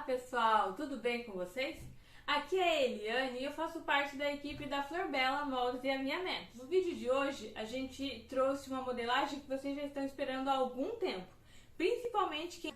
pessoal, tudo bem com vocês? Aqui é a Eliane e eu faço parte da equipe da Florbela Moldes e Alinhamentos. No vídeo de hoje a gente trouxe uma modelagem que vocês já estão esperando há algum tempo, principalmente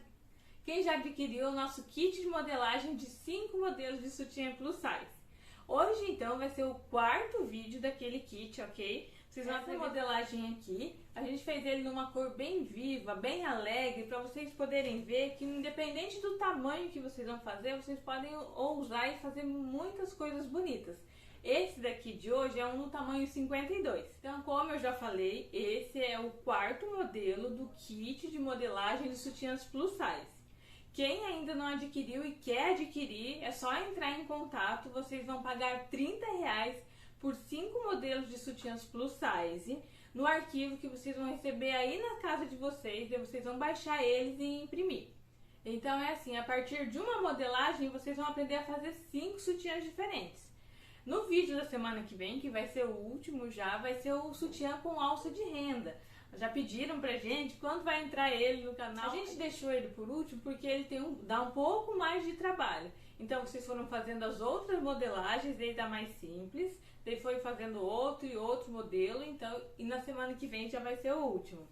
quem já adquiriu o nosso kit de modelagem de 5 modelos de sutiã plus size. Hoje então vai ser o quarto vídeo daquele kit, ok? Vocês vão ver a modelagem aqui. A gente fez ele numa cor bem viva, bem alegre, para vocês poderem ver que independente do tamanho que vocês vão fazer, vocês podem ousar e fazer muitas coisas bonitas. Esse daqui de hoje é um no tamanho 52. Então, como eu já falei, esse é o quarto modelo do kit de modelagem de sutiãs plus size. Quem ainda não adquiriu e quer adquirir, é só entrar em contato. Vocês vão pagar R$30 por 5 modelos de sutiãs plus size no arquivo que vocês vão receber aí na casa de vocês, e vocês vão baixar eles e imprimir. Então é assim, a partir de uma modelagem vocês vão aprender a fazer 5 sutiãs diferentes. No vídeo da semana que vem, que vai ser o último já, vai ser o sutiã com alça de renda. Já pediram pra gente quando vai entrar ele no canal. A gente deixou ele por último porque ele dá um pouco mais de trabalho. Então vocês foram fazendo as outras modelagens, ele tá mais simples. Daí foi fazendo outro e outro modelo, então, e na semana que vem já vai ser o último.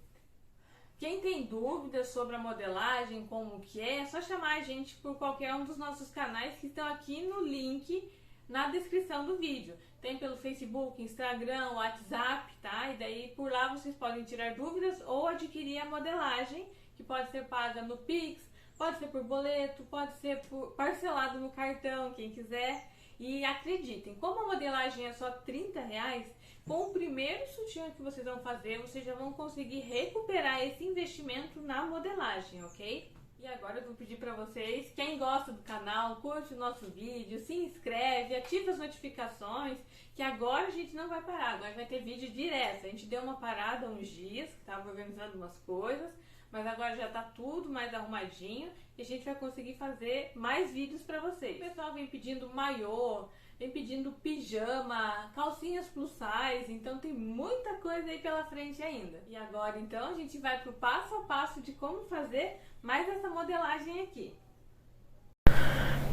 Quem tem dúvidas sobre a modelagem, como que é só chamar a gente por qualquer um dos nossos canais que estão aqui no link na descrição do vídeo. Tem pelo Facebook, Instagram, WhatsApp, tá? E daí por lá vocês podem tirar dúvidas ou adquirir a modelagem, que pode ser paga no Pix, pode ser por boleto, pode ser parcelado no cartão, quem quiser. E acreditem, como a modelagem é só R$30, com o primeiro sutiã que vocês vão fazer, vocês já vão conseguir recuperar esse investimento na modelagem, ok? E agora eu vou pedir para vocês, quem gosta do canal, curte o nosso vídeo, se inscreve, ativa as notificações, que agora a gente não vai parar, agora vai ter vídeo direto. A gente deu uma parada uns dias, que estava organizando umas coisas, mas agora já tá tudo mais arrumadinho e a gente vai conseguir fazer mais vídeos para vocês. O pessoal vem pedindo maiô, vem pedindo pijama, calcinhas plus size, então tem muita coisa aí pela frente ainda. E agora então a gente vai pro passo a passo de como fazer mais essa modelagem aqui.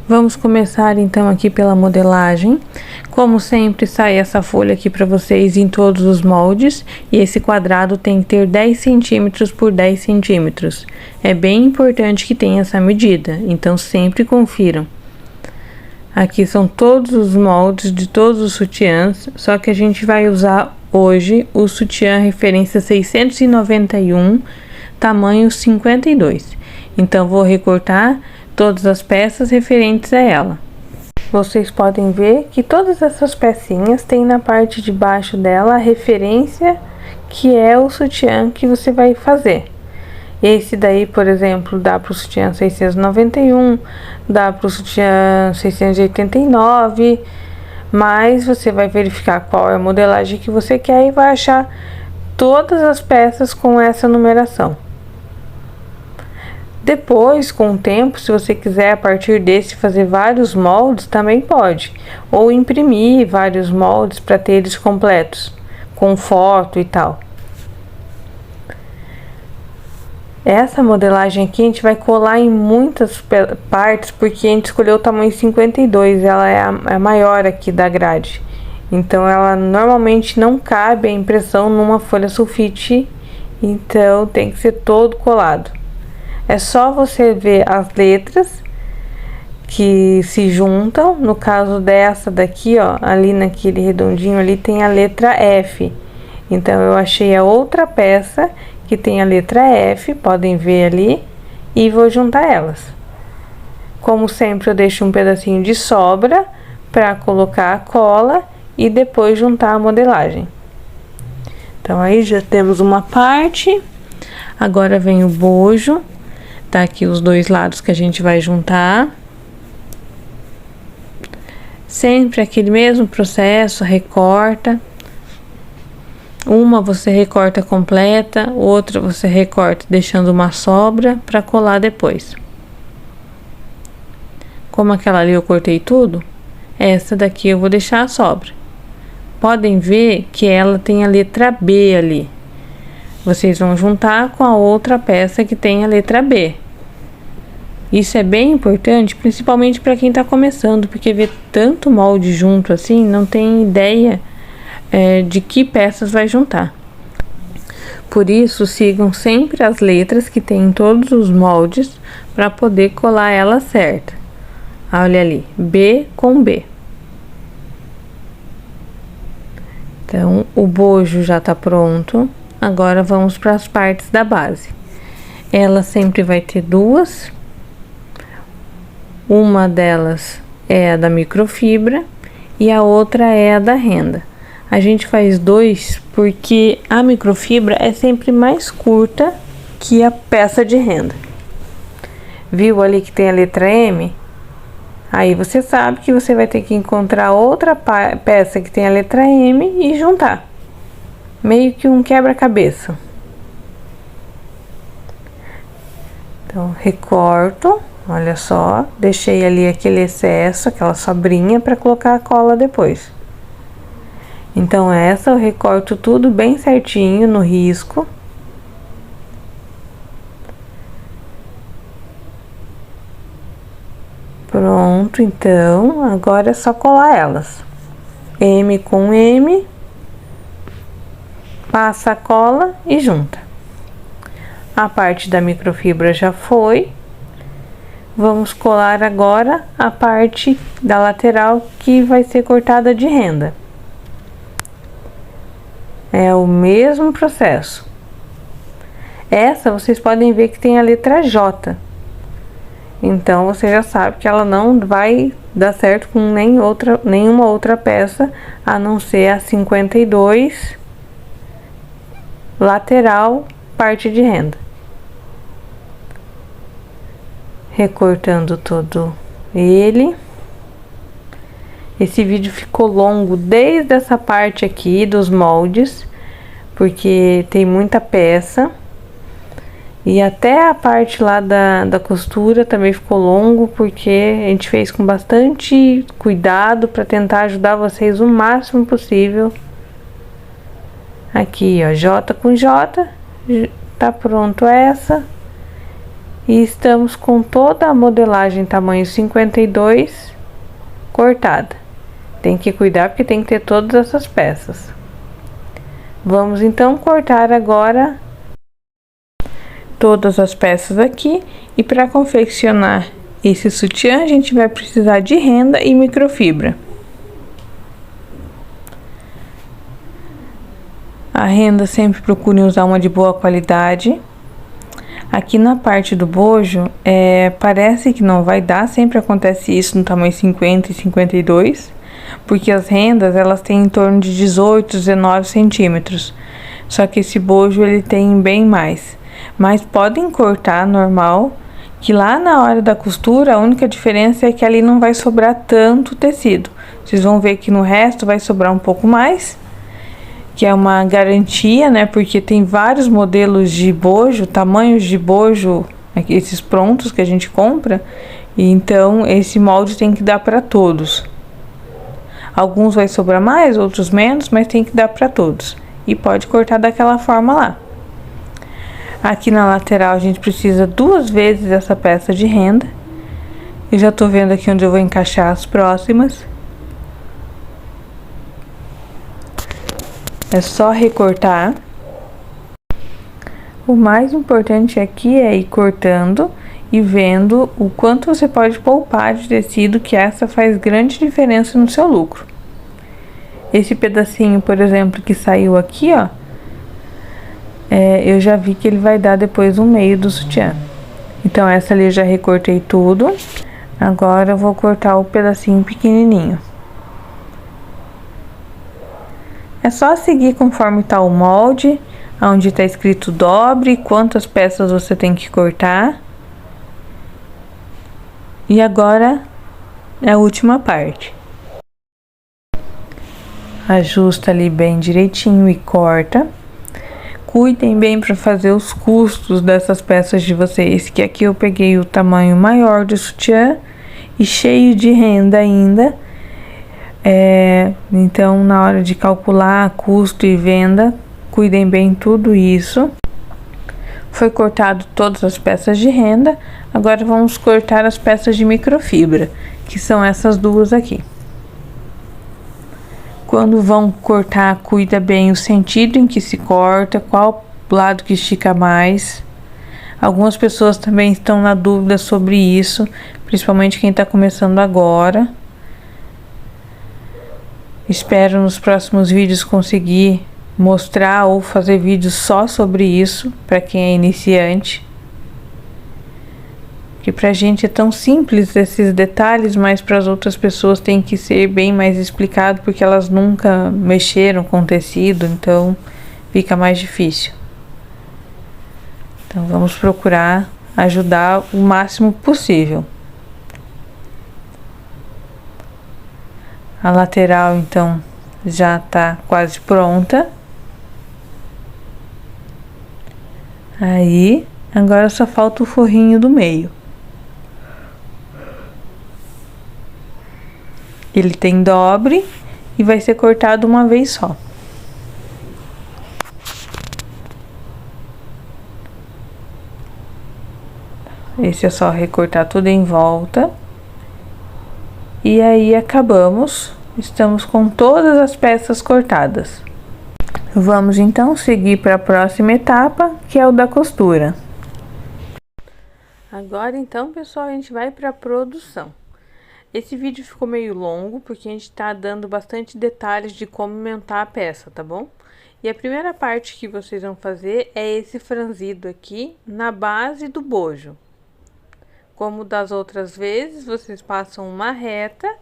Vamos começar então aqui pela modelagem. Como sempre, sai essa folha aqui para vocês em todos os moldes, e esse quadrado tem que ter 10 centímetros por 10 centímetros. É bem importante que tenha essa medida, então sempre confiram. Aqui são todos os moldes de todos os sutiãs, só que a gente vai usar hoje o sutiã referência 691, tamanho 52. Então vou recortar todas as peças referentes a ela. Vocês podem ver que todas essas pecinhas têm na parte de baixo dela a referência que é o sutiã que você vai fazer. Esse daí, por exemplo, dá para o sutiã 691, dá para o sutiã 689, mas você vai verificar qual é a modelagem que você quer e vai achar todas as peças com essa numeração. Depois, com o tempo, se você quiser a partir desse fazer vários moldes, também pode. Ou imprimir vários moldes para ter eles completos, com foto e tal. Essa modelagem aqui a gente vai colar em muitas partes, porque a gente escolheu o tamanho 52, ela é a maior aqui da grade. Então ela normalmente não cabe a impressão numa folha sulfite, então tem que ser todo colado. É só você ver as letras que se juntam. No caso dessa daqui, ó, ali naquele redondinho ali tem a letra F. Então eu achei a outra peça que tem a letra F, podem ver ali, e vou juntar elas. Como sempre, eu deixo um pedacinho de sobra para colocar a cola e depois juntar a modelagem. Então aí já temos uma parte. Agora vem o bojo. Tá aqui os dois lados que a gente vai juntar. Sempre aquele mesmo processo, recorta. Uma você recorta completa, outra você recorta deixando uma sobra para colar depois. Como aquela ali eu cortei tudo, essa daqui eu vou deixar a sobra. Podem ver que ela tem a letra B ali. Vocês vão juntar com a outra peça que tem a letra B. Isso é bem importante, principalmente para quem está começando, porque ver tanto molde junto assim, não tem ideia de que peças vai juntar. Por isso, sigam sempre as letras que tem em todos os moldes para poder colar ela certa. Olha ali, B com B. Então, o bojo já está pronto. Agora vamos para as partes da base. Ela sempre vai ter duas. Uma delas é a da microfibra e a outra é a da renda. A gente faz dois porque a microfibra é sempre mais curta que a peça de renda. Viu ali que tem a letra M? Aí você sabe que você vai ter que encontrar outra peça que tem a letra M e juntar. Meio que um quebra-cabeça. Então, recorto, olha só, deixei ali aquele excesso, aquela sobrinha para colocar a cola depois. Então, essa eu recorto tudo bem certinho no risco. Pronto, então, agora é só colar elas. M com M, passa a cola e junta. A parte da microfibra já foi. Vamos colar agora a parte da lateral que vai ser cortada de renda. É o mesmo processo. Essa vocês podem ver que tem a letra J. Então, você já sabe que ela não vai dar certo com nenhuma outra peça, a não ser a 52, lateral, parte de renda. Recortando todo ele. Esse vídeo ficou longo desde essa parte aqui dos moldes, porque tem muita peça. E até a parte lá da costura também ficou longo, porque a gente fez com bastante cuidado para tentar ajudar vocês o máximo possível. Aqui, ó, J com J, tá pronto essa. E estamos com toda a modelagem tamanho 52 cortada. Tem que cuidar porque tem que ter todas essas peças. Vamos então cortar agora todas as peças aqui, e para confeccionar esse sutiã a gente vai precisar de renda e microfibra. A renda sempre procurem usar uma de boa qualidade. Aqui na parte do bojo, parece que não vai dar, sempre acontece isso no tamanho 50 e 52, porque as rendas elas têm em torno de 18, 19 centímetros, só que esse bojo ele tem bem mais. Mas podem cortar normal, que lá na hora da costura a única diferença é que ali não vai sobrar tanto tecido. Vocês vão ver que no resto vai sobrar um pouco mais, que é uma garantia, né? Porque tem vários modelos de bojo, tamanhos de bojo, esses prontos que a gente compra, e então esse molde tem que dar para todos. Alguns vai sobrar mais, outros menos, mas tem que dar para todos. E pode cortar daquela forma lá. Aqui na lateral a gente precisa 2 vezes essa peça de renda. Eu já tô vendo aqui onde eu vou encaixar as próximas. É só recortar. O mais importante aqui é ir cortando e vendo o quanto você pode poupar de tecido, que essa faz grande diferença no seu lucro. Esse pedacinho, por exemplo, que saiu aqui, ó, eu já vi que ele vai dar depois um meio do sutiã. Então essa ali eu já recortei tudo. Agora eu vou cortar o pedacinho pequenininho. É só seguir conforme tá o molde, onde tá escrito dobre, quantas peças você tem que cortar. E agora é a última parte. Ajusta ali bem direitinho e corta. Cuidem bem para fazer os custos dessas peças de vocês, que aqui eu peguei o tamanho maior do sutiã e cheio de renda ainda. Então, na hora de calcular custo e venda, cuidem bem tudo isso. Foi cortado todas as peças de renda, agora vamos cortar as peças de microfibra, que são essas duas aqui. Quando vão cortar, cuida bem o sentido em que se corta, qual lado que estica mais. Algumas pessoas também estão na dúvida sobre isso, principalmente quem está começando agora. Espero nos próximos vídeos conseguir mostrar ou fazer vídeos só sobre isso, para quem é iniciante. Que pra gente é tão simples esses detalhes, mas para as outras pessoas tem que ser bem mais explicado, porque elas nunca mexeram com tecido, então fica mais difícil. Então vamos procurar ajudar o máximo possível. A lateral então já tá quase pronta. Aí, agora só falta o forrinho do meio. Ele tem dobre e vai ser cortado uma vez só. Esse é só recortar tudo em volta. E aí acabamos. Estamos com todas as peças cortadas. Vamos então seguir para a próxima etapa, que é o da costura. Agora então, pessoal, a gente vai para a produção. Esse vídeo ficou meio longo, porque a gente tá dando bastante detalhes de como montar a peça, tá bom? E a primeira parte que vocês vão fazer é esse franzido aqui na base do bojo. Como das outras vezes, vocês passam uma reta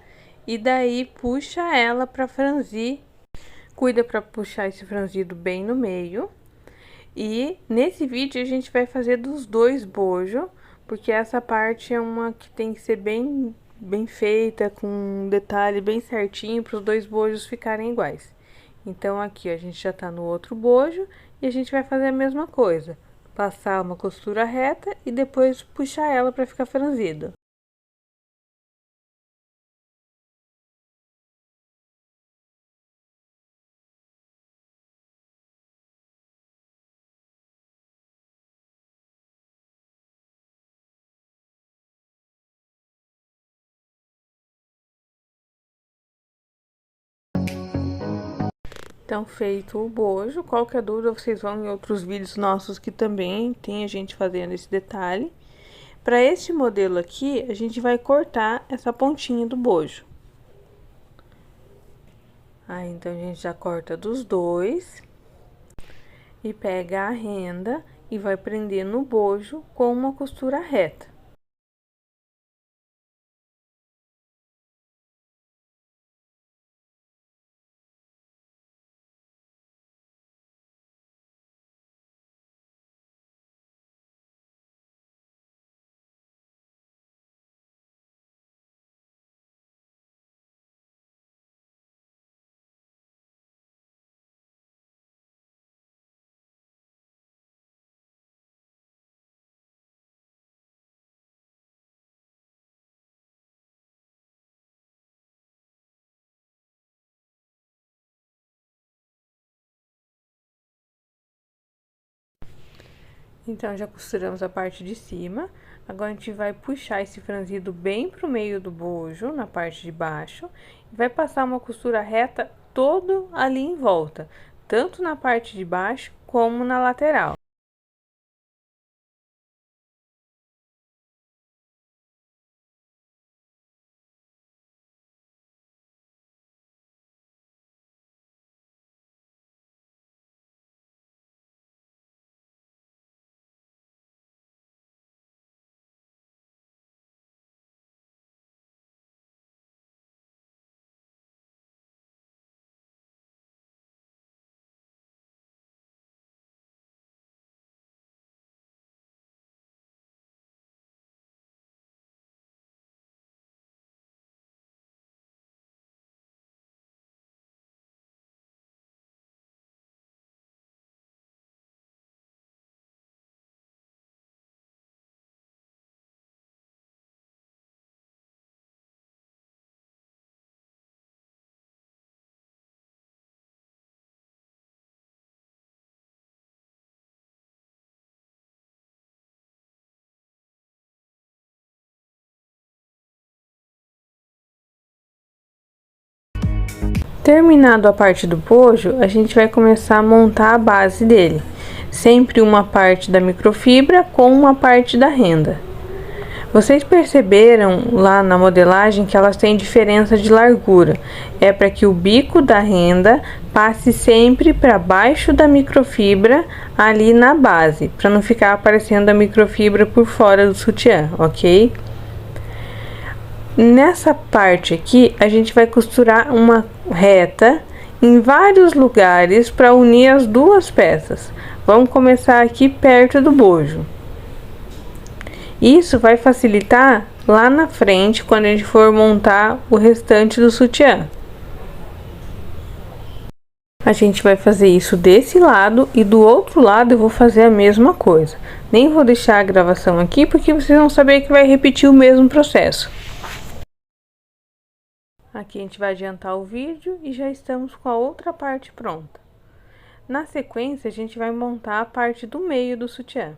e daí puxa ela para franzir. Cuida para puxar esse franzido bem no meio. E nesse vídeo a gente vai fazer dos dois bojos, porque essa parte é uma que tem que ser bem feita, com um detalhe bem certinho, para os dois bojos ficarem iguais. Então, aqui, ó, a gente já tá no outro bojo e a gente vai fazer a mesma coisa. Passar uma costura reta e depois puxar ela para ficar franzido. Então, feito o bojo, qualquer dúvida vocês vão em outros vídeos nossos que também tem a gente fazendo esse detalhe. Para este modelo aqui, a gente vai cortar essa pontinha do bojo. Aí, então, a gente já corta dos dois. E pega a renda e vai prender no bojo com uma costura reta. Então, já costuramos a parte de cima. Agora, a gente vai puxar esse franzido bem pro meio do bojo, na parte de baixo. E vai passar uma costura reta todo ali em volta, tanto na parte de baixo como na lateral. Terminado a parte do bojo, a gente vai começar a montar a base dele. Sempre uma parte da microfibra com uma parte da renda. Vocês perceberam lá na modelagem que elas têm diferença de largura. É para que o bico da renda passe sempre para baixo da microfibra ali na base, para não ficar aparecendo a microfibra por fora do sutiã, ok? Nessa parte aqui, a gente vai costurar uma reta em vários lugares para unir as duas peças. Vamos começar aqui perto do bojo. Isso vai facilitar lá na frente, quando a gente for montar o restante do sutiã. A gente vai fazer isso desse lado e do outro lado eu vou fazer a mesma coisa. Nem vou deixar a gravação aqui, porque vocês vão saber que vai repetir o mesmo processo. Aqui a gente vai adiantar o vídeo e já estamos com a outra parte pronta. Na sequência, a gente vai montar a parte do meio do sutiã.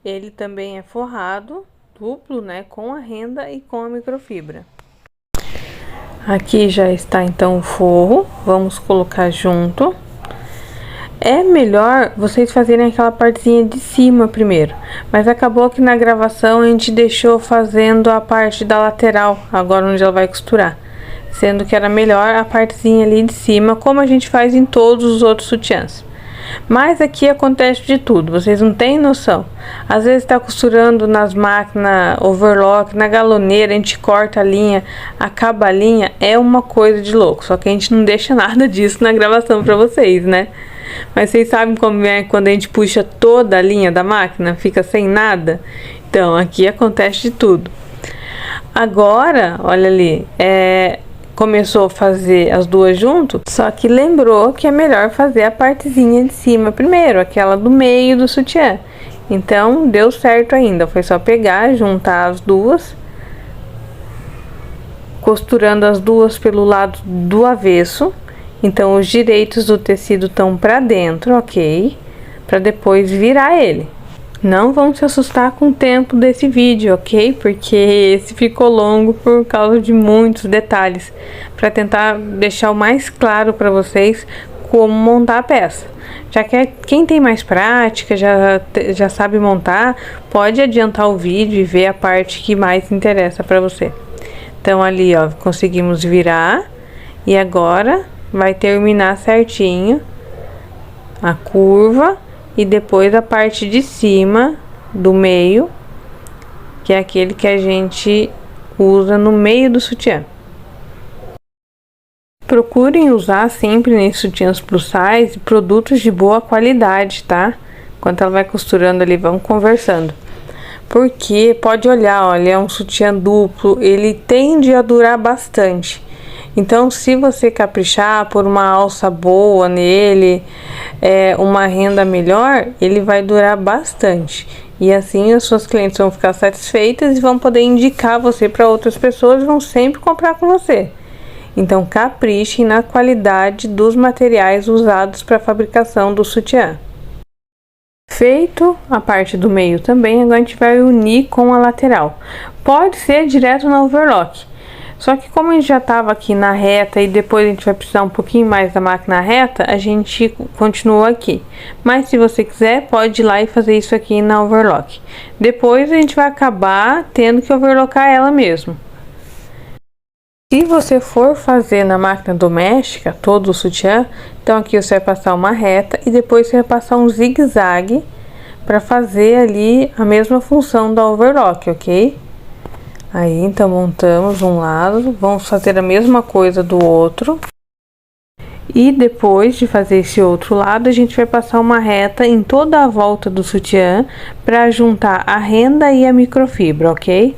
Ele também é forrado, duplo, né, com a renda e com a microfibra. Aqui já está então o forro, vamos colocar junto. É melhor vocês fazerem aquela partezinha de cima primeiro, mas acabou que na gravação a gente deixou fazendo a parte da lateral, agora onde ela vai costurar. Sendo que era melhor a partezinha ali de cima, como a gente faz em todos os outros sutiãs. Mas aqui acontece de tudo, vocês não têm noção. Às vezes tá costurando nas máquinas overlock, na galoneira, a gente corta a linha, acaba a linha, é uma coisa de louco. Só que a gente não deixa nada disso na gravação pra vocês, né? Mas vocês sabem como é quando a gente puxa toda a linha da máquina, fica sem nada? Então, aqui acontece de tudo. Agora, olha ali, começou a fazer as duas junto, só que lembrou que é melhor fazer a partezinha de cima primeiro, aquela do meio do sutiã. Então, deu certo ainda, foi só pegar, juntar as duas, costurando as duas pelo lado do avesso. Então, os direitos do tecido estão pra dentro, ok? Pra depois virar ele. Não vão se assustar com o tempo desse vídeo, ok? Porque esse ficou longo por causa de muitos detalhes, para tentar deixar o mais claro para vocês como montar a peça. Já que quem tem mais prática, já sabe montar, pode adiantar o vídeo e ver a parte que mais interessa para você. Então ali, ó, conseguimos virar e agora vai terminar certinho a curva. E depois a parte de cima do meio, que é aquele que a gente usa no meio do sutiã. Procurem usar sempre nesses sutiãs plus size produtos de boa qualidade, tá? Enquanto ela vai costurando ali, vamos conversando. Porque pode olhar, olha, é um sutiã duplo, ele tende a durar bastante. Então, se você caprichar por uma alça boa nele, uma renda melhor, ele vai durar bastante. E assim as suas clientes vão ficar satisfeitas e vão poder indicar você para outras pessoas e vão sempre comprar com você. Então, caprichem na qualidade dos materiais usados para a fabricação do sutiã. Feito a parte do meio também, agora a gente vai unir com a lateral. Pode ser direto na overlock. Só que como a gente já estava aqui na reta e depois a gente vai precisar um pouquinho mais da máquina reta, a gente continua aqui. Mas se você quiser, pode ir lá e fazer isso aqui na overlock. Depois a gente vai acabar tendo que overlockar ela mesmo. Se você for fazer na máquina doméstica, todo o sutiã, então aqui você vai passar uma reta e depois você vai passar um zigue-zague para fazer ali a mesma função da overlock, ok? Aí, então, montamos um lado, vamos fazer a mesma coisa do outro. E depois de fazer esse outro lado, a gente vai passar uma reta em toda a volta do sutiã para juntar a renda e a microfibra, ok?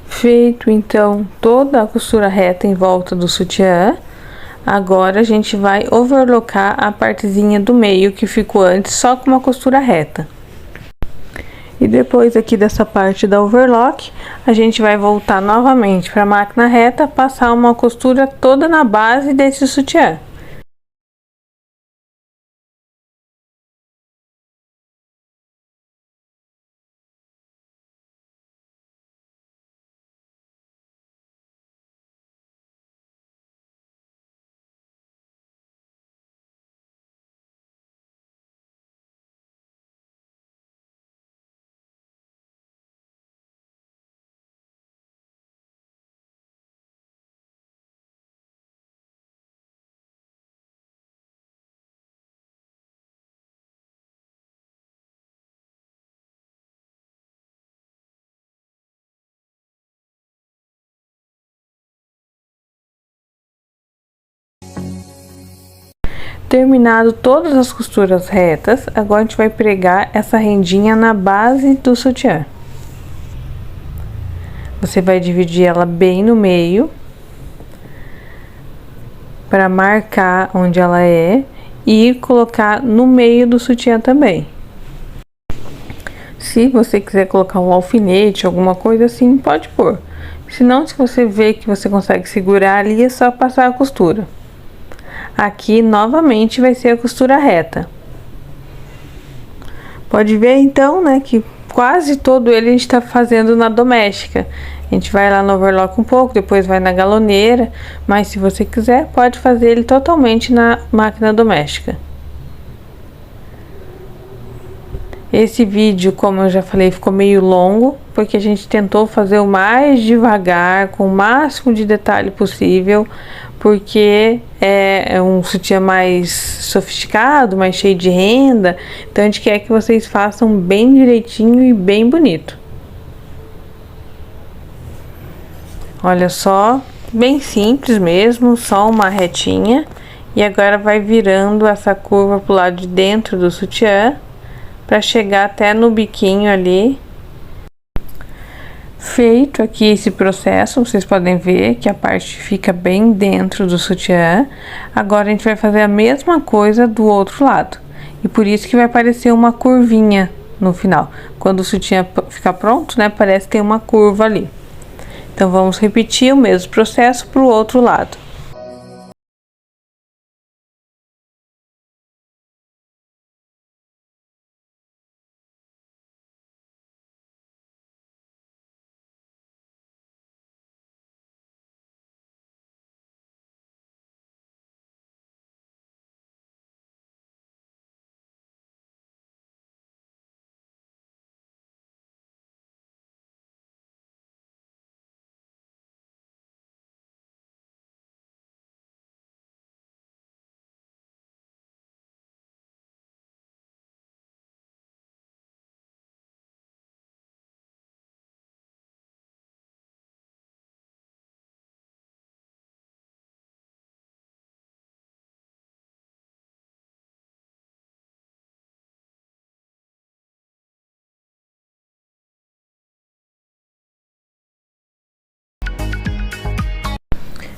Feito então toda a costura reta em volta do sutiã, agora a gente vai overlocar a partezinha do meio que ficou antes só com uma costura reta. E depois aqui dessa parte da overlock, a gente vai voltar novamente para a máquina reta, passar uma costura toda na base desse sutiã. Terminado todas as costuras retas, agora a gente vai pregar essa rendinha na base do sutiã. Você vai dividir ela bem no meio, para marcar onde ela é, e colocar no meio do sutiã também. Se você quiser colocar um alfinete, alguma coisa assim, pode pôr. Se não, se você vê que você consegue segurar ali, é só passar a costura. Aqui novamente vai ser a costura reta. Pode ver então, né, que quase todo ele a gente tá fazendo na doméstica. A gente vai lá no overlock um pouco, depois vai na galoneira, mas se você quiser, pode fazer ele totalmente na máquina doméstica. Esse vídeo, como eu já falei, ficou meio longo, porque a gente tentou fazer o mais devagar, com o máximo de detalhe possível, porque é um sutiã mais sofisticado, mais cheio de renda, então a gente quer que vocês façam bem direitinho e bem bonito. Olha só, bem simples mesmo, só uma retinha, e agora vai virando essa curva pro lado de dentro do sutiã, para chegar até no biquinho ali. Feito aqui esse processo, vocês podem ver que a parte fica bem dentro do sutiã. Agora a gente vai fazer a mesma coisa do outro lado, e por isso que vai aparecer uma curvinha no final. Quando o sutiã ficar pronto, né, parece que tem uma curva ali. Então vamos repetir o mesmo processo para o outro lado.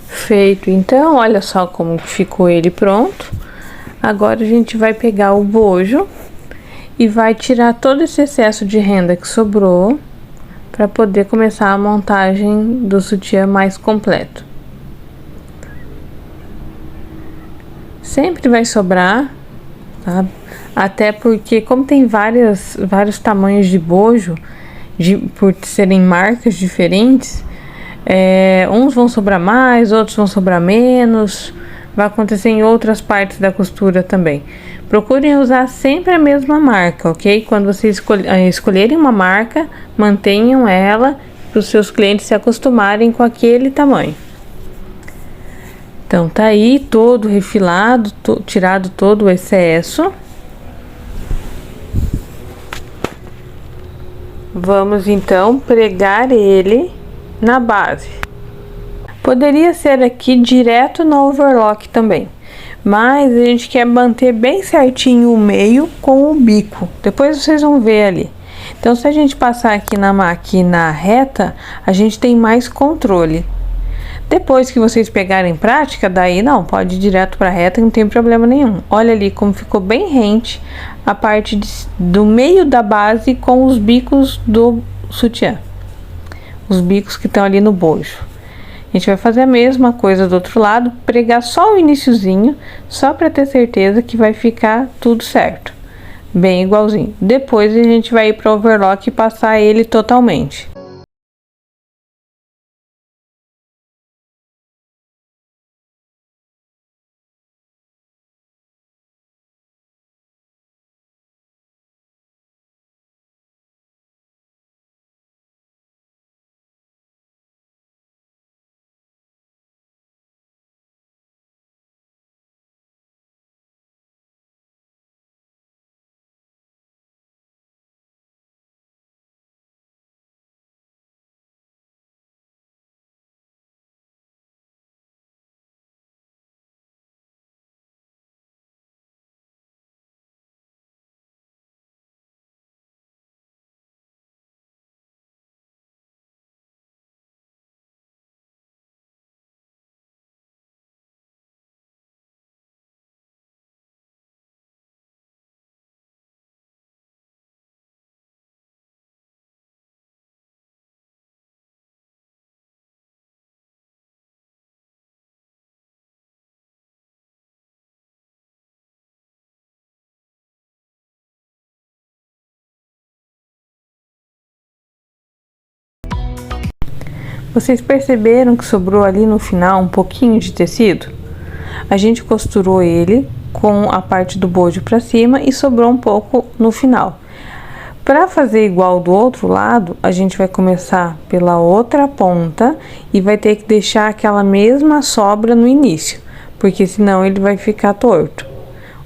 Feito então, olha só como ficou ele pronto. Agora a gente vai pegar o bojo e vai tirar todo esse excesso de renda que sobrou, para poder começar a montagem do sutiã mais completo. Sempre vai sobrar, tá? Até porque, como tem vários tamanhos de bojo, por serem marcas diferentes, uns vão sobrar mais, outros vão sobrar menos. Vai acontecer em outras partes da costura também. Procurem usar sempre a mesma marca, ok? Quando vocês escolherem uma marca, mantenham ela para os seus clientes se acostumarem com aquele tamanho. Então tá aí todo refilado, tirado todo o excesso. Vamos então pregar ele na base. Poderia ser aqui direto no overlock também, mas a gente quer manter bem certinho o meio com o bico. Depois vocês vão ver ali. Então, se a gente passar aqui na máquina reta, a gente tem mais controle. Depois que vocês pegarem prática, daí não, pode ir direto para reta, não tem problema nenhum. Olha ali como ficou bem rente a parte do meio da base com os bicos do sutiã. Os bicos que estão ali no bojo. A gente vai fazer a mesma coisa do outro lado, pregar só o iniciozinho, só para ter certeza que vai ficar tudo certo. Bem igualzinho. Depois a gente vai ir para o overlock e passar ele totalmente. Vocês perceberam que sobrou ali no final um pouquinho de tecido? A gente costurou ele com a parte do bojo para cima e sobrou um pouco no final. Para fazer igual do outro lado, a gente vai começar pela outra ponta e vai ter que deixar aquela mesma sobra no início, porque senão ele vai ficar torto.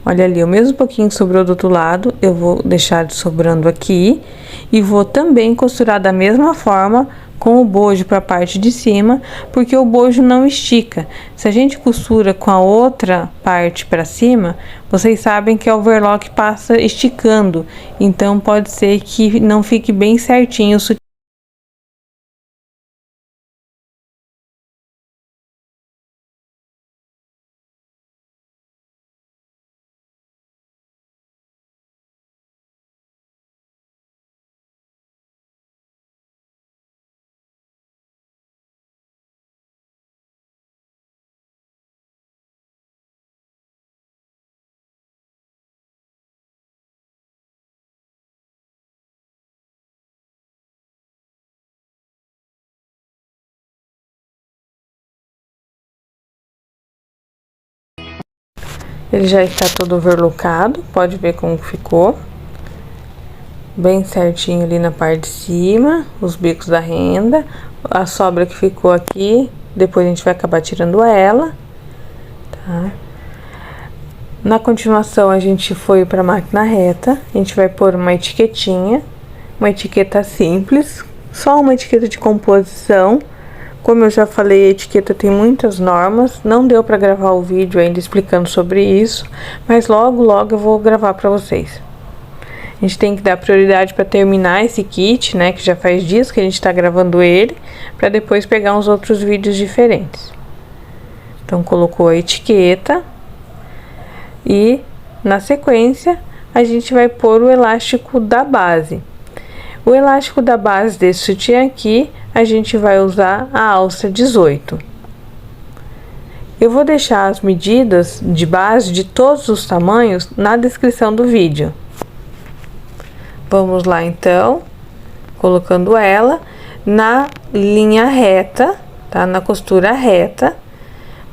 Olha ali, o mesmo pouquinho que sobrou do outro lado, eu vou deixar de sobrando aqui e vou também costurar da mesma forma com o bojo para a parte de cima, porque o bojo não estica. Se a gente costura com a outra parte para cima, vocês sabem que a overlock passa esticando, então pode ser que não fique bem certinho o sutiã. Ele já está todo overlockado, pode ver como ficou. Bem certinho ali na parte de cima, os bicos da renda. A sobra que ficou aqui, depois a gente vai acabar tirando ela, tá? Na continuação, a gente foi para a máquina reta, a gente vai pôr uma etiquetinha, uma etiqueta simples, só uma etiqueta de composição. Como eu já falei, a etiqueta tem muitas normas, não deu para gravar o vídeo ainda explicando sobre isso, mas logo eu vou gravar para vocês. A gente tem que dar prioridade para terminar esse kit, né, que já faz dias que a gente está gravando ele, para depois pegar uns outros vídeos diferentes. Então, colocou a etiqueta e, na sequência, a gente vai pôr o elástico da base. O elástico da base desse sutiã aqui, a gente vai usar a alça 18. Eu vou deixar as medidas de base de todos os tamanhos na descrição do vídeo. Vamos lá então, colocando ela na linha reta, tá? Na costura reta.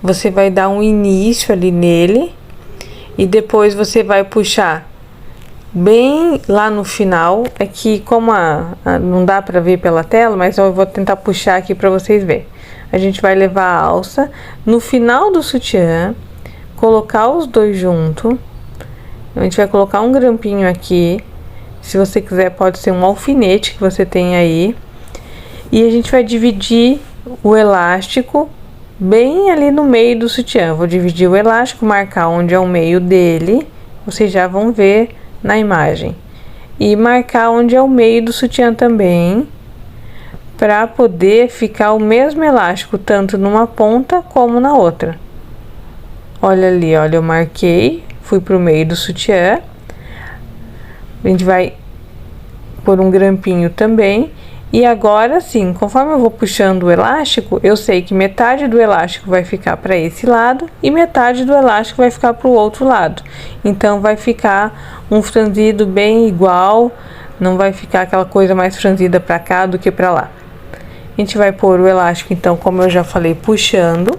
Você vai dar um início ali nele e depois você vai puxar bem lá no final. É que como não dá pra ver pela tela, mas eu vou tentar puxar aqui pra vocês verem. A gente vai levar a alça no final do sutiã, colocar os dois junto. A gente vai colocar um grampinho aqui. Se você quiser, pode ser um alfinete que você tem aí. E a gente vai dividir o elástico bem ali no meio do sutiã. Vou dividir o elástico, marcar onde é o meio dele. Vocês já vão ver na imagem. e marcar onde é o meio do sutiã também, para poder ficar o mesmo elástico tanto numa ponta como na outra. Olha ali, olha, eu marquei, fui pro meio do sutiã. A gente vai pôr um grampinho também. E agora sim, conforme eu vou puxando o elástico, eu sei que metade do elástico vai ficar para esse lado e metade do elástico vai ficar para o outro lado. Então vai ficar um franzido bem igual, não vai ficar aquela coisa mais franzida para cá do que para lá. A gente vai pôr o elástico, então, como eu já falei, puxando,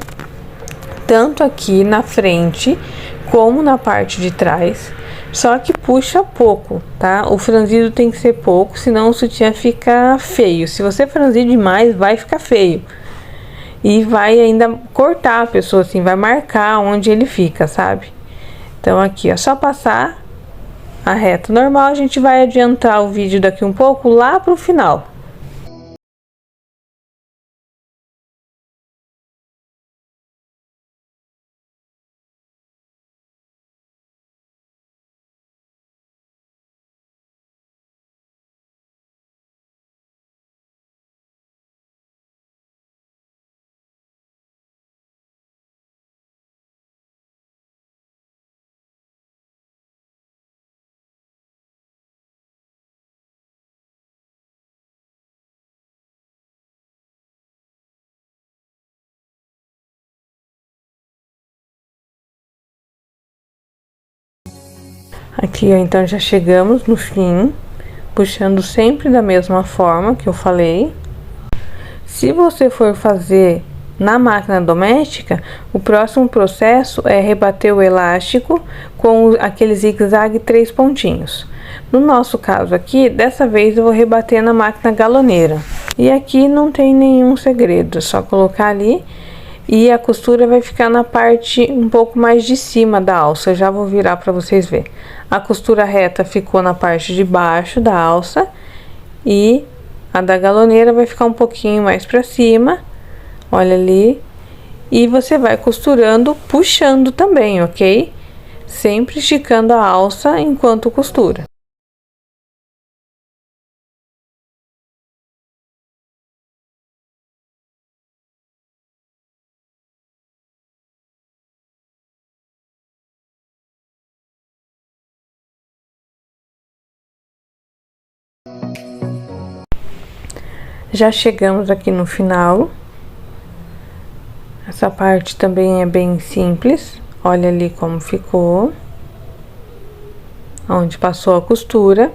tanto aqui na frente como na parte de trás. Só que puxa pouco, tá? O franzido tem que ser pouco, senão o sutiã fica feio. Se você franzir demais, vai ficar feio. E vai ainda cortar a pessoa, assim, vai marcar onde ele fica, sabe? Então aqui, é só passar a reta normal. A gente vai adiantar o vídeo daqui um pouco, lá pro final. Aqui, ó, então já chegamos no fim, puxando sempre da mesma forma que eu falei. Se você for fazer na máquina doméstica, o próximo processo é rebater o elástico com aquele zigue-zague 3 pontinhos. No nosso caso aqui, dessa vez eu vou rebater na máquina galoneira. E aqui não tem nenhum segredo, é só colocar ali. E a costura vai ficar na parte um pouco mais de cima da alça. Eu já vou virar para vocês verem. A costura reta ficou na parte de baixo da alça e a da galoneira vai ficar um pouquinho mais para cima. Olha ali. E você vai costurando, puxando também, ok? Sempre esticando a alça enquanto costura. Já chegamos aqui no final. Essa parte também é bem simples. Olha ali como ficou. Onde passou a costura.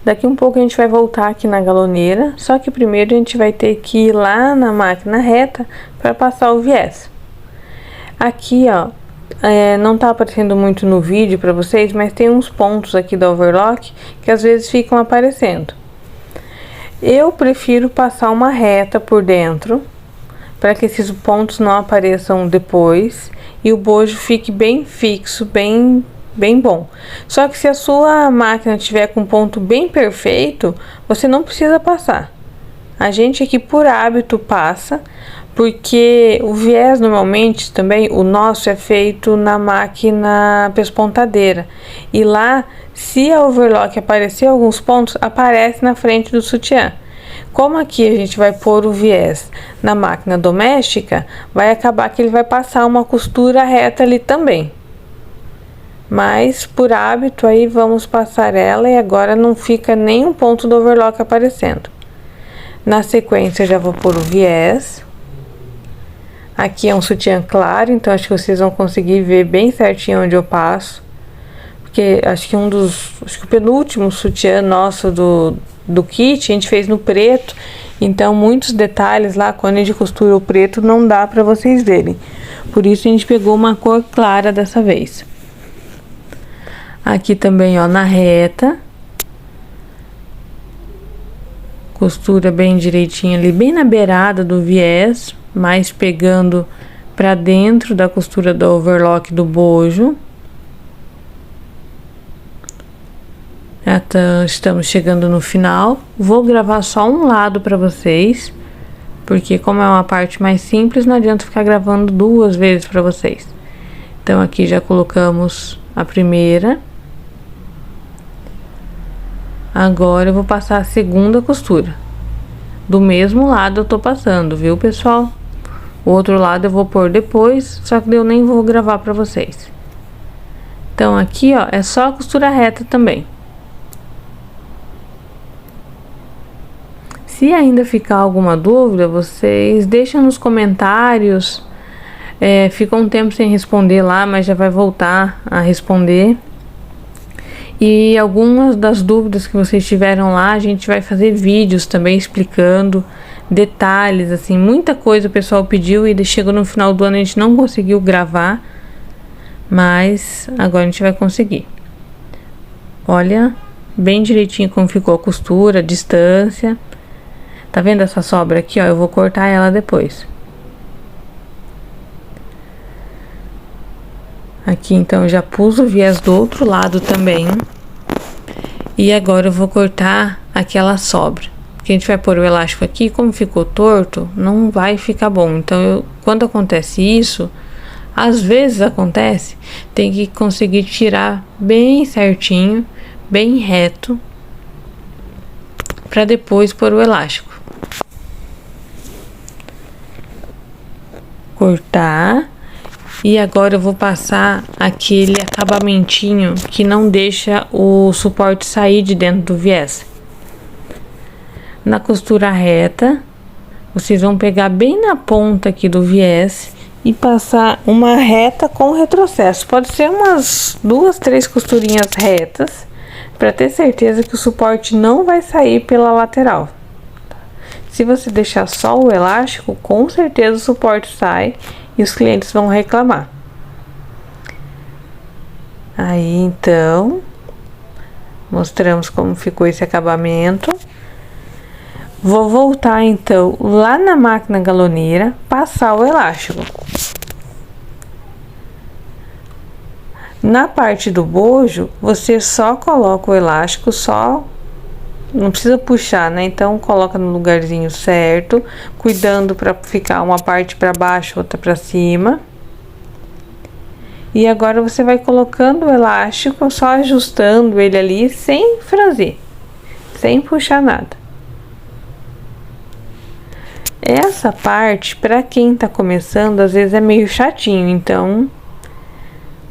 Daqui um pouco a gente vai voltar aqui na galoneira. Só que primeiro a gente vai ter que ir lá na máquina reta para passar o viés. Aqui, ó. Não tá aparecendo muito no vídeo para vocês, mas tem uns pontos aqui da overlock que às vezes ficam aparecendo. Eu prefiro passar uma reta por dentro, para que esses pontos não apareçam depois e o bojo fique bem fixo, bem bom. Só que se a sua máquina tiver com ponto bem perfeito, você não precisa passar. A gente aqui por hábito passa, porque o viés normalmente também, o nosso é feito na máquina pespontadeira. E lá, se a overlock aparecer alguns pontos, aparece na frente do sutiã. Como aqui a gente vai pôr o viés na máquina doméstica, vai acabar que ele vai passar uma costura reta ali também. Mas por hábito aí vamos passar ela e agora não fica nenhum ponto do overlock aparecendo. Na sequência já vou pôr o viés. Aqui é um sutiã claro, então acho que vocês vão conseguir ver bem certinho onde eu passo. Porque acho que o penúltimo sutiã nosso do kit a gente fez no preto. Então muitos detalhes lá, quando a gente costura o preto, não dá pra vocês verem. Por isso a gente pegou uma cor clara dessa vez. Aqui também, ó, na reta. Costura bem direitinho ali, bem na beirada do viés, mas pegando pra dentro da costura do overlock do bojo. Estamos chegando no final. Vou gravar só um lado pra vocês, porque como é uma parte mais simples, não adianta ficar gravando 2 vezes pra vocês. Então aqui já colocamos a primeira. Agora eu vou passar a segunda costura. Do mesmo lado eu tô passando, viu, pessoal? O outro lado eu vou pôr depois, só que eu nem vou gravar pra vocês. Então aqui, ó, é só a costura reta também. Se ainda ficar alguma dúvida, vocês deixam nos comentários. Fica um tempo sem responder lá, mas já vai voltar a responder. E algumas das dúvidas que vocês tiveram lá, a gente vai fazer vídeos também explicando detalhes, assim, muita coisa o pessoal pediu e chegou no final do ano a gente não conseguiu gravar, mas agora a gente vai conseguir. Olha bem direitinho como ficou a costura, a distância. Tá vendo essa sobra aqui, ó? Eu vou cortar ela depois. Aqui então eu já pus o viés do outro lado também. E agora eu vou cortar aquela sobra. Porque a gente vai pôr o elástico aqui, como ficou torto, não vai ficar bom. Então quando acontece isso, às vezes acontece, tem que conseguir tirar bem certinho, bem reto, para depois pôr o elástico. Cortar. E agora eu vou passar aquele acabamentinho que não deixa o suporte sair de dentro do viés. Na costura reta, vocês vão pegar bem na ponta aqui do viés e passar uma reta com retrocesso. Pode ser umas 2, 3 costurinhas retas, para ter certeza que o suporte não vai sair pela lateral. Se você deixar só o elástico, com certeza o suporte sai e os clientes vão reclamar. Aí então, mostramos como ficou esse acabamento. Vou voltar então lá na máquina galoneira, passar o elástico. Na parte do bojo, você só coloca o elástico, não precisa puxar, né? Então coloca no lugarzinho certo, cuidando para ficar uma parte para baixo, outra para cima. E agora você vai colocando o elástico, só ajustando ele ali sem franzir, sem puxar nada. Essa parte, para quem tá começando, às vezes é meio chatinho, então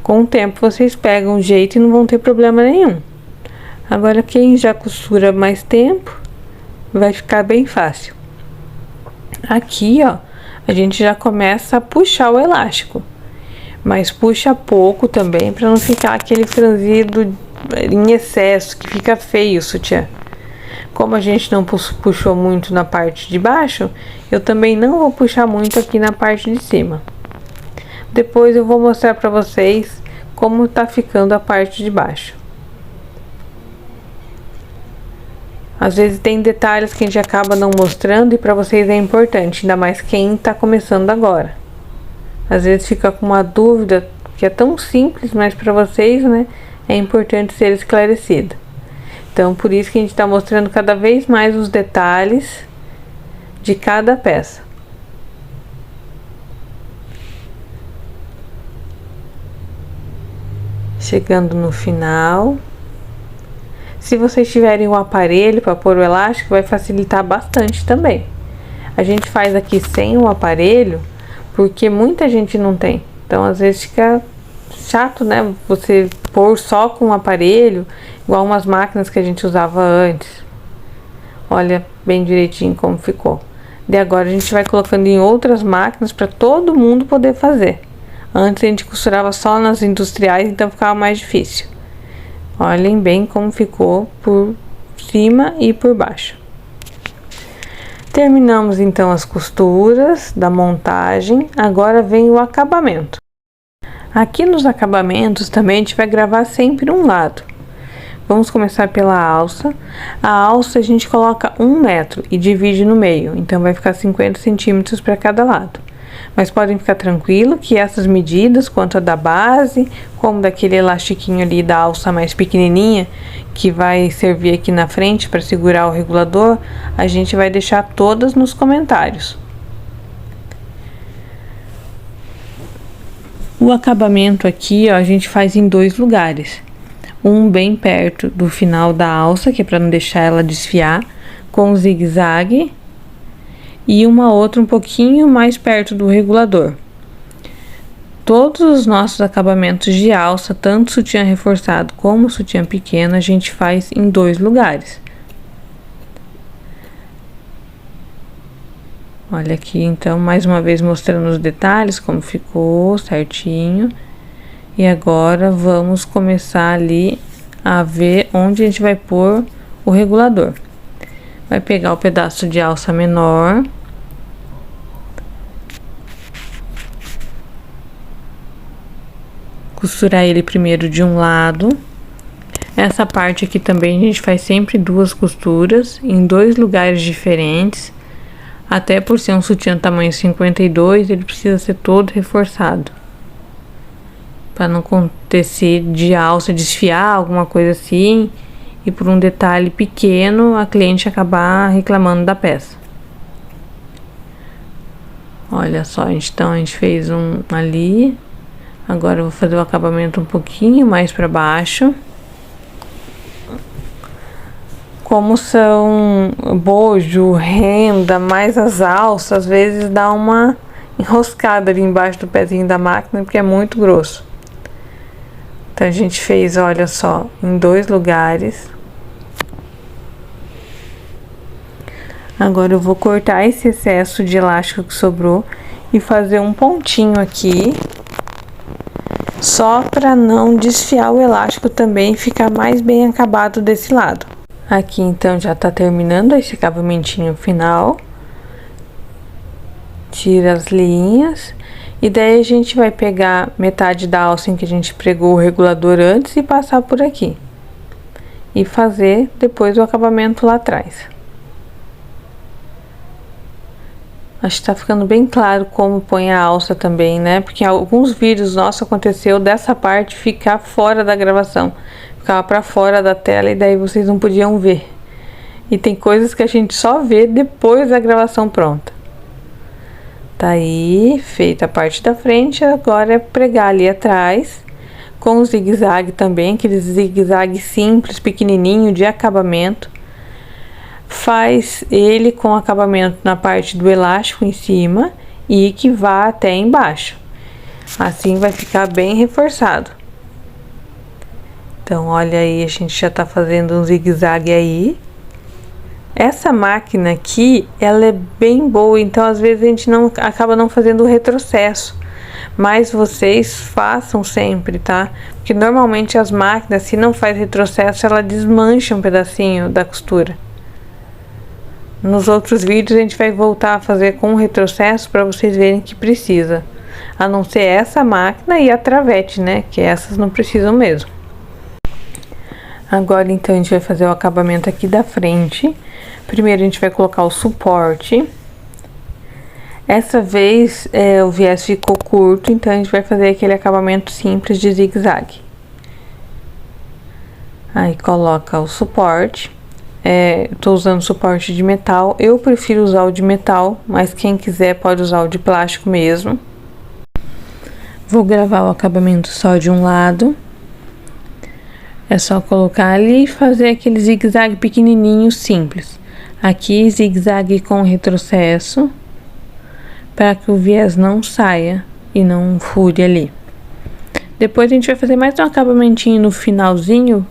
com o tempo vocês pegam um jeito e não vão ter problema nenhum. Agora quem já costura mais tempo, vai ficar bem fácil. Aqui, ó, a gente já começa a puxar o elástico, mas puxa pouco também, para não ficar aquele franzido em excesso, que fica feio o sutiã. Como a gente não puxou muito na parte de baixo, eu também não vou puxar muito aqui na parte de cima. Depois eu vou mostrar para vocês como tá ficando a parte de baixo. Às vezes tem detalhes que a gente acaba não mostrando e para vocês é importante, ainda mais quem tá começando agora. Às vezes fica com uma dúvida que é tão simples, mas para vocês, né, é importante ser esclarecida. Então, por isso que a gente está mostrando cada vez mais os detalhes de cada peça. Chegando no final. Se vocês tiverem um aparelho para pôr o elástico, vai facilitar bastante também. A gente faz aqui sem o aparelho, porque muita gente não tem. Então, às vezes fica chato, né? Você pôr só com o aparelho, igual umas máquinas que a gente usava antes. Olha bem direitinho como ficou. De agora a gente vai colocando em outras máquinas para todo mundo poder fazer. Antes a gente costurava só nas industriais, então ficava mais difícil. Olhem bem como ficou por cima e por baixo. Terminamos então as costuras da montagem, agora vem o acabamento. Aqui nos acabamentos também a gente vai gravar sempre um lado. Vamos começar pela alça. A alça a gente coloca 1 metro e divide no meio, então vai ficar 50 centímetros para cada lado. Mas podem ficar tranquilo que essas medidas, quanto a da base, como daquele elastiquinho ali da alça mais pequenininha, que vai servir aqui na frente para segurar o regulador, a gente vai deixar todas nos comentários. O acabamento aqui, ó, a gente faz em 2 lugares. um bem perto do final da alça, que é para não deixar ela desfiar, com zigue-zague, e uma outra um pouquinho mais perto do regulador. Todos os nossos acabamentos de alça, tanto sutiã reforçado como sutiã pequeno, a gente faz em 2 lugares. Olha aqui, então, mais uma vez mostrando os detalhes, como ficou certinho. E agora vamos começar ali a ver onde a gente vai pôr o regulador. Vai pegar o pedaço de alça menor. Costurar ele primeiro de um lado. Essa parte aqui também a gente faz sempre 2 costuras em 2 lugares diferentes. Até por ser um sutiã tamanho 52, ele precisa ser todo reforçado, para não acontecer de alça desfiar, alguma coisa assim, e por um detalhe pequeno a cliente acabar reclamando da peça. Olha só, então a gente fez um ali. Agora eu vou fazer o acabamento um pouquinho mais para baixo. Como são bojo, renda, mais as alças, às vezes dá uma enroscada ali embaixo do pezinho da máquina, porque é muito grosso. Então a gente fez, olha só, em 2 lugares. Agora eu vou cortar esse excesso de elástico que sobrou e fazer um pontinho aqui, só para não desfiar o elástico também e ficar mais bem acabado desse lado. Aqui então já tá terminando esse acabamentinho final. Tira as linhas. E daí a gente vai pegar metade da alça em que a gente pregou o regulador antes e passar por aqui. E fazer depois o acabamento lá atrás. Acho que tá ficando bem claro como põe a alça também, né? Porque em alguns vídeos nossos aconteceu dessa parte ficar fora da gravação. Ficava pra fora da tela e daí vocês não podiam ver. E tem coisas que a gente só vê depois da gravação pronta. Tá aí, feita a parte da frente, agora é pregar ali atrás, com o zigue-zague também, aquele zigue-zague simples, pequenininho, de acabamento. Faz ele com acabamento na parte do elástico em cima e que vá até embaixo. Assim vai ficar bem reforçado. Então, olha aí, a gente já tá fazendo um zigue-zague aí. Essa máquina aqui, ela é bem boa, então às vezes a gente acaba não fazendo o retrocesso. Mas vocês façam sempre, tá? Porque normalmente as máquinas, se não faz retrocesso, ela desmancha um pedacinho da costura. Nos outros vídeos a gente vai voltar a fazer com o retrocesso para vocês verem que precisa. A não ser essa máquina e a travete, né? Que essas não precisam mesmo. Agora então a gente vai fazer o acabamento aqui da frente. Primeiro a gente vai colocar o suporte. Essa vez o viés ficou curto, então a gente vai fazer aquele acabamento simples de zigue-zague. Aí coloca o suporte. Tô usando suporte de metal. Eu prefiro usar o de metal, mas quem quiser pode usar o de plástico mesmo. Vou gravar o acabamento só de um lado. É só colocar ali e fazer aquele zigue-zague pequenininho, simples. Aqui, zigue-zague com retrocesso, para que o viés não saia e não fure ali. Depois a gente vai fazer mais um acabamentinho no finalzinho,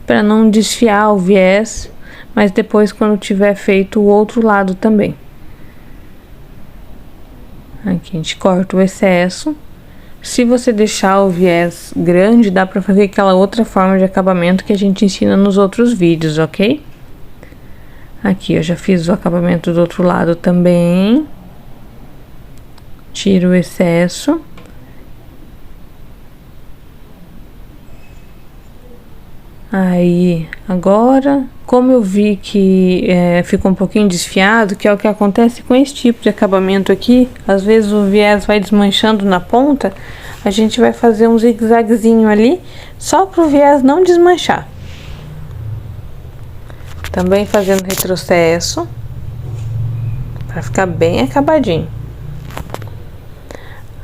para não desfiar o viés, mas depois quando tiver feito o outro lado também. Aqui a gente corta o excesso. Se você deixar o viés grande, dá pra fazer aquela outra forma de acabamento que a gente ensina nos outros vídeos, ok? Aqui eu já fiz o acabamento do outro lado também. Tiro o excesso. Aí, agora, como eu vi que ficou um pouquinho desfiado, que é o que acontece com esse tipo de acabamento aqui, às vezes o viés vai desmanchando na ponta, a gente vai fazer um zigue-zaguezinho ali, só para o viés não desmanchar. Também fazendo retrocesso, para ficar bem acabadinho.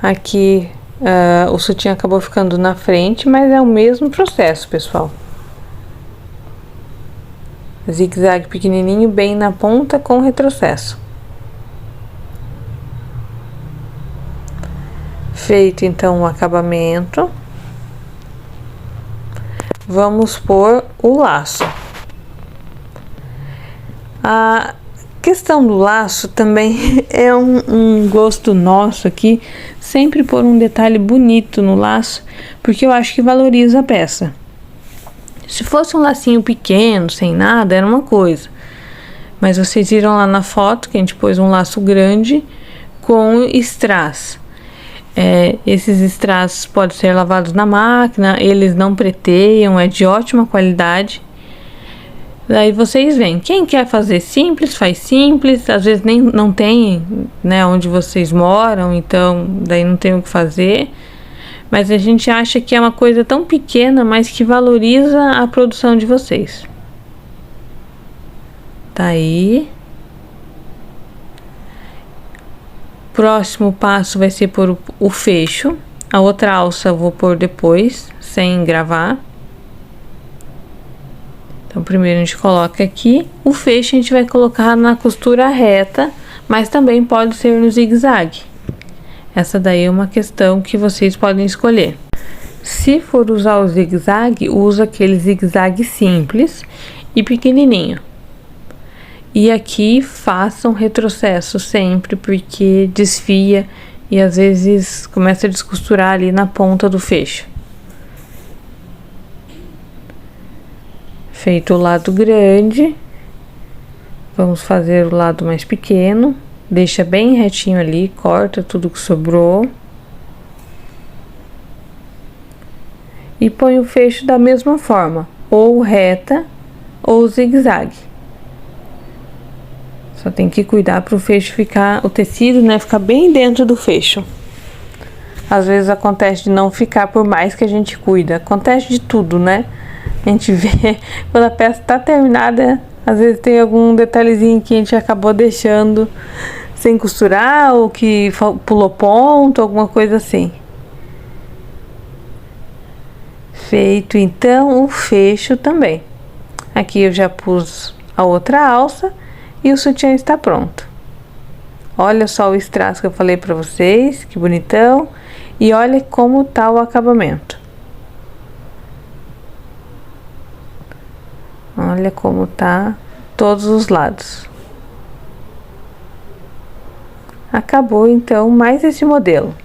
Aqui, o sutiã acabou ficando na frente, mas é o mesmo processo, pessoal. zigue-zague pequenininho bem na ponta com retrocesso. Feito então o acabamento, vamos pôr o laço. A questão do laço também é um gosto nosso aqui, sempre pôr um detalhe bonito no laço, porque eu acho que valoriza a peça. Se fosse um lacinho pequeno, sem nada, era uma coisa. Mas vocês viram lá na foto que a gente pôs um laço grande com strass. Esses strass podem ser lavados na máquina, eles não preteiam, é de ótima qualidade. Daí vocês veem, quem quer fazer simples, faz simples, às vezes nem não tem, né, onde vocês moram, então daí não tem o que fazer. Mas a gente acha que é uma coisa tão pequena, mas que valoriza a produção de vocês. Tá aí. Próximo passo vai ser pôr o fecho. A outra alça eu vou pôr depois, sem gravar. Então, primeiro a gente coloca aqui. O fecho a gente vai colocar na costura reta, mas também pode ser no zigue-zague. Essa daí é uma questão que vocês podem escolher. Se for usar o zigue-zague, usa aquele zigue-zague simples e pequenininho. E aqui façam retrocesso sempre, porque desfia e às vezes começa a descosturar ali na ponta do fecho. Feito o lado grande, vamos fazer o lado mais pequeno. Deixa bem retinho ali, corta tudo que sobrou. E põe o fecho da mesma forma, ou reta ou zigue-zague. Só tem que cuidar para o fecho ficar, o tecido, né, ficar bem dentro do fecho. Às vezes acontece de não ficar por mais que a gente cuida. Acontece de tudo, né? A gente vê quando a peça tá terminada, às vezes tem algum detalhezinho que a gente acabou deixando sem costurar, ou que pulou ponto, alguma coisa assim. Feito então o fecho também. Aqui eu já pus a outra alça e o sutiã está pronto. Olha só o strass que eu falei para vocês, que bonitão. E olha como tá o acabamento. Olha como tá todos os lados. Acabou então mais esse modelo.